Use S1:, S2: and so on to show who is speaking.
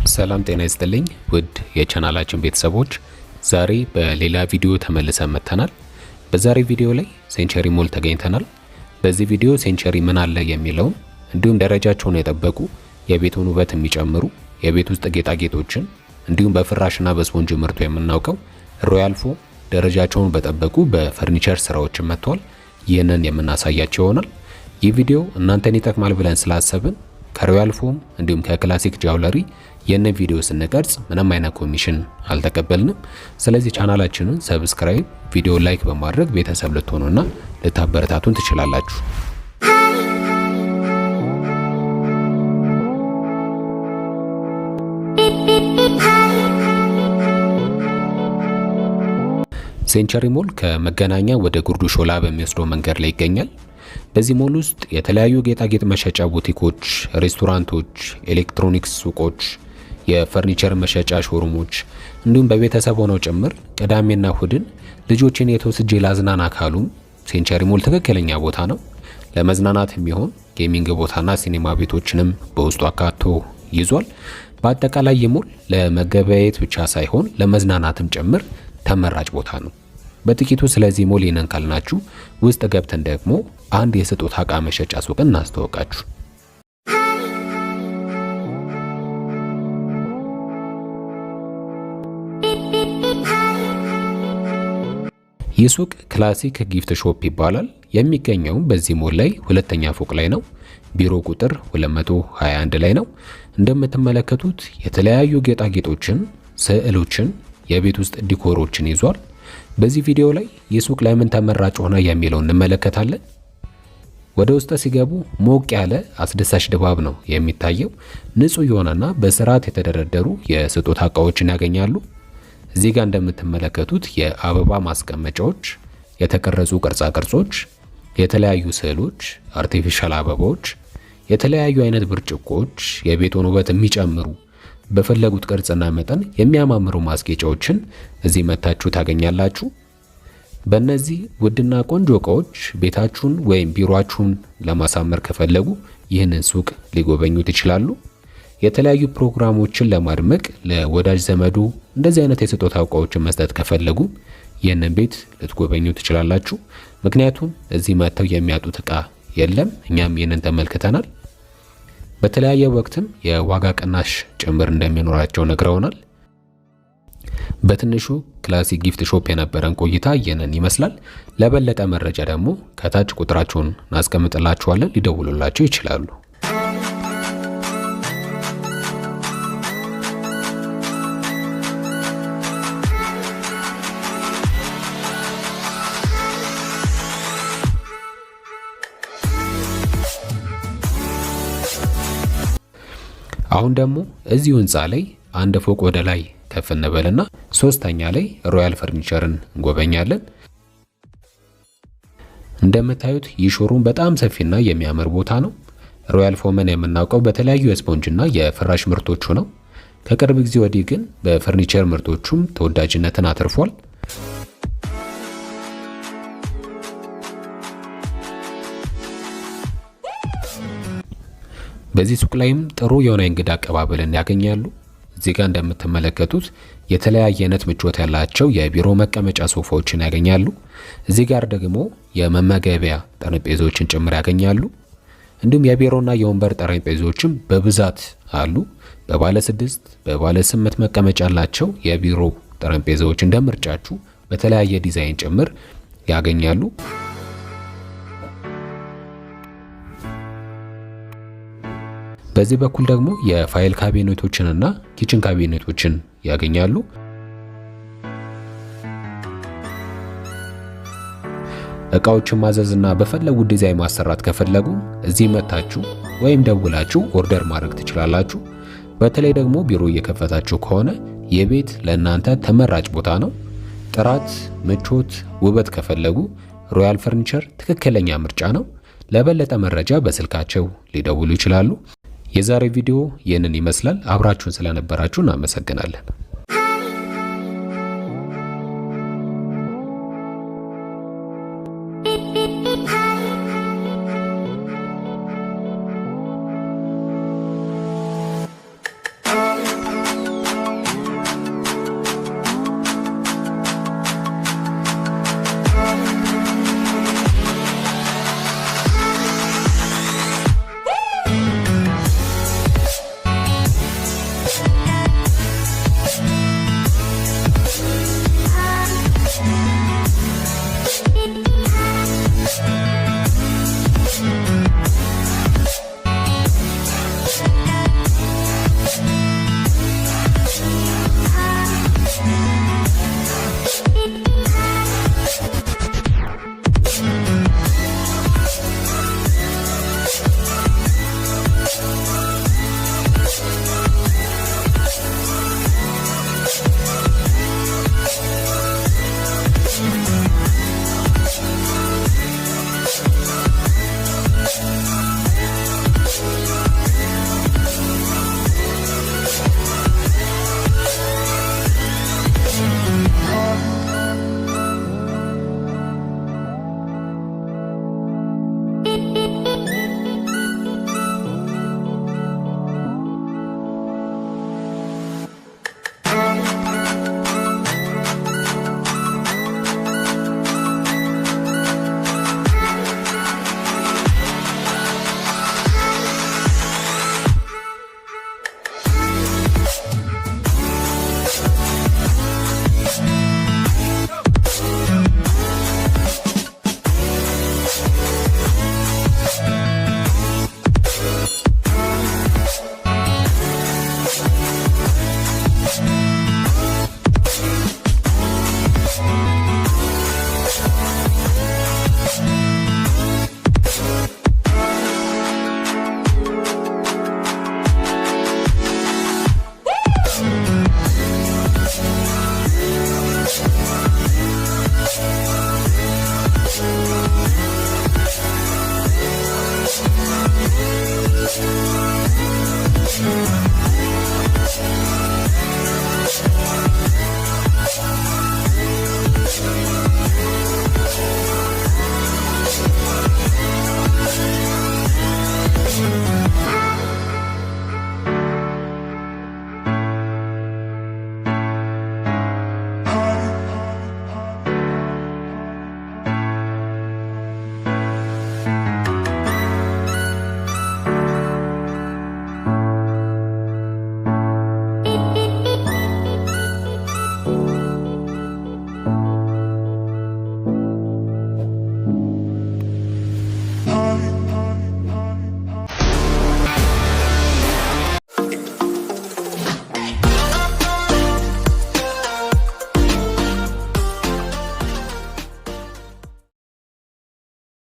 S1: ሰላም ጤና ይስጥልኝ ውድ የቻናላችን ቤተሰቦች፣ ዛሬ በሌላ ቪዲዮ ተመልሰን መጥተናል። በዛሬ ቪዲዮ ላይ ሴንቸሪ ሞል ተገኝተናል። በዚህ ቪዲዮ ሴንቸሪ ምን አለ የሚለውን እንዲሁም ደረጃቸውን የጠበቁ የቤቱን ውበት የሚጨምሩ የቤት ውስጥ ጌጣጌጦችን እንዲሁም በፍራሽና በስፖንጅ ምርቱ የምናውቀው ሮያል ፎም ደረጃቸውን በጠበቁ በፈርኒቸር ስራዎችን መጥቷል። ይህንን የምናሳያቸው ይሆናል። ይህ ቪዲዮ እናንተን ይጠቅማል ብለን ስላሰብን ከሮያል ፎም እንዲሁም ከክላሲክ ጃውለሪ የነ ቪዲዮ ስንቀርጽ ምንም አይነት ኮሚሽን አልተቀበልንም። ስለዚህ ቻናላችንን ሰብስክራይብ፣ ቪዲዮ ላይክ በማድረግ ቤተሰብ ልትሆኑና ልታበረታቱን ትችላላችሁ። ሴንቸሪ ሞል ከመገናኛ ወደ ጉርዱ ሾላ በሚወስደው መንገድ ላይ ይገኛል። በዚህ ሞል ውስጥ የተለያዩ ጌጣጌጥ መሸጫ ቡቲኮች፣ ሬስቶራንቶች፣ ኤሌክትሮኒክስ ሱቆች፣ የፈርኒቸር መሸጫ ሾሩሞች እንዲሁም በቤተሰብ ሆነው ጭምር ቅዳሜና እሁድን ልጆችን የተወስጄ ላዝናና ካሉም ሴንቸሪ ሞል ትክክለኛ ቦታ ነው። ለመዝናናት የሚሆን ጌሚንግ ቦታና ሲኒማ ቤቶችንም በውስጡ አካቶ ይዟል። በአጠቃላይ የሞል ለመገበያየት ብቻ ሳይሆን ለመዝናናትም ጭምር ተመራጭ ቦታ ነው። በጥቂቱ ስለዚህ ሞል ይነን ካልናችሁ ውስጥ ገብተን ደግሞ አንድ የስጦታ ዕቃ መሸጫ ሱቅ እናስተዋውቃችሁ። ይህ ሱቅ ክላሲክ ጊፍት ሾፕ ይባላል። የሚገኘው በዚህ ሞል ላይ ሁለተኛ ፎቅ ላይ ነው። ቢሮ ቁጥር 221 ላይ ነው። እንደምትመለከቱት የተለያዩ ጌጣጌጦችን፣ ስዕሎችን፣ የቤት ውስጥ ዲኮሮችን ይዟል። በዚህ ቪዲዮ ላይ ይህ ሱቅ ለምን ተመራጭ ሆነ የሚለው እንመለከታለን። ወደ ውስጥ ሲገቡ ሞቅ ያለ አስደሳች ድባብ ነው የሚታየው። ንጹህ የሆነና በስርዓት የተደረደሩ የስጦታ ዕቃዎችን ያገኛሉ። እዚህ ጋር እንደምትመለከቱት የአበባ ማስቀመጫዎች፣ የተቀረጹ ቅርጻ ቅርጾች፣ የተለያዩ ስዕሎች፣ አርቲፊሻል አበባዎች፣ የተለያዩ አይነት ብርጭቆዎች፣ የቤቱን ውበት የሚጨምሩ በፈለጉት ቅርጽና መጠን የሚያማምሩ ማስጌጫዎችን እዚህ መታችሁ ታገኛላችሁ። በእነዚህ ውድና ቆንጆ ዕቃዎች ቤታችሁን ወይም ቢሮአችሁን ለማሳመር ከፈለጉ ይህንን ሱቅ ሊጎበኙት ይችላሉ። የተለያዩ ፕሮግራሞችን ለማድመቅ ለወዳጅ ዘመዱ እንደዚህ አይነት የስጦታ ዕቃዎችን መስጠት ከፈለጉ ይህንን ቤት ልትጎበኙ ትችላላችሁ። ምክንያቱም እዚህ መጥተው የሚያጡት ዕቃ የለም። እኛም ይህንን ተመልክተናል። በተለያየ ወቅትም የዋጋ ቅናሽ ጭምር እንደሚኖራቸው ነግረውናል። በትንሹ ክላሲክ ጊፍት ሾፕ የነበረን ቆይታ ይህንን ይመስላል። ለበለጠ መረጃ ደግሞ ከታች ቁጥራቸውን እናስቀምጥላችኋለን፣ ሊደውሉላቸው ይችላሉ። አሁን ደግሞ እዚሁ ህንፃ ላይ አንድ ፎቅ ወደ ላይ ከፍ እንበልና ሶስተኛ ላይ ሮያል ፈርኒቸርን እንጎበኛለን። እንደምታዩት ይህ ሾሩም በጣም ሰፊና የሚያምር ቦታ ነው። ሮያል ፎምን የምናውቀው በተለያዩ የስፖንጅና የፍራሽ ምርቶቹ ነው። ከቅርብ ጊዜ ወዲህ ግን በፈርኒቸር ምርቶቹም ተወዳጅነትን አትርፏል። በዚህ ሱቅ ላይም ጥሩ የሆነ እንግዳ አቀባበልን ያገኛሉ። እዚህ ጋር እንደምትመለከቱት የተለያየ አይነት ምቾት ያላቸው የቢሮ መቀመጫ ሶፋዎችን ያገኛሉ። እዚህ ጋር ደግሞ የመመገቢያ ጠረጴዛዎችን ጭምር ያገኛሉ። እንዲሁም የቢሮና የወንበር ጠረጴዛዎችም በብዛት አሉ። በባለ 6 በባለ 8 መቀመጫ ያላቸው የቢሮ ጠረጴዛዎች እንደምርጫችሁ በተለያየ ዲዛይን ጭምር ያገኛሉ። በዚህ በኩል ደግሞ የፋይል ካቢኔቶችንና ኪችን ካቢኔቶችን ያገኛሉ። እቃዎችን ማዘዝና በፈለጉ ዲዛይን ማሰራት ከፈለጉ እዚህ መታችሁ ወይም ደውላችሁ ኦርደር ማድረግ ትችላላችሁ። በተለይ ደግሞ ቢሮ እየከፈታችሁ ከሆነ የቤት ለእናንተ ተመራጭ ቦታ ነው። ጥራት፣ ምቾት፣ ውበት ከፈለጉ ሮያል ፈርኒቸር ትክክለኛ ምርጫ ነው። ለበለጠ መረጃ በስልካቸው ሊደውሉ ይችላሉ። የዛሬ ቪዲዮ ይህንን ይመስላል። አብራችሁን ስለነበራችሁ እናመሰግናለን።